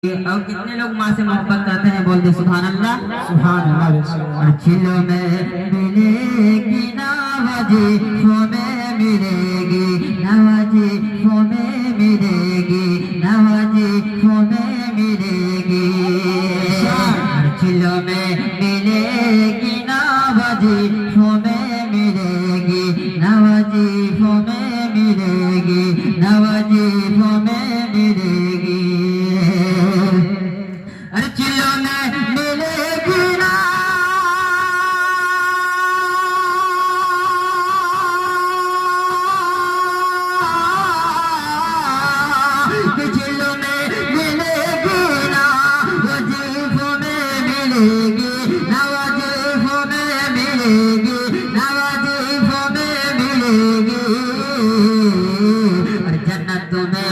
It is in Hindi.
और कितने लोग माँ से मोहब्बत करते हैं? बोल दे सुभान अल्लाह। सुभान अल्लाह। अच्छिलों में मिलेगी नवाज़िशों में मिलेगी, नवाज़िशों में मिलेगी, नवाज़िशों में मिलेगी। अच्छिलों में मिलेगी नवाज़िशों में मिलेगी, नवाज़िशों में मिलेगी, नवाज़िशों में मिलेगी। चिल्लों में मिलेगी ना चिल्लों में मिलेगी ना, वजीफों में मिलेगी, नवाज़िफों में मिलेगी, नवाज़िफों में मिलेगी। और जन्नत में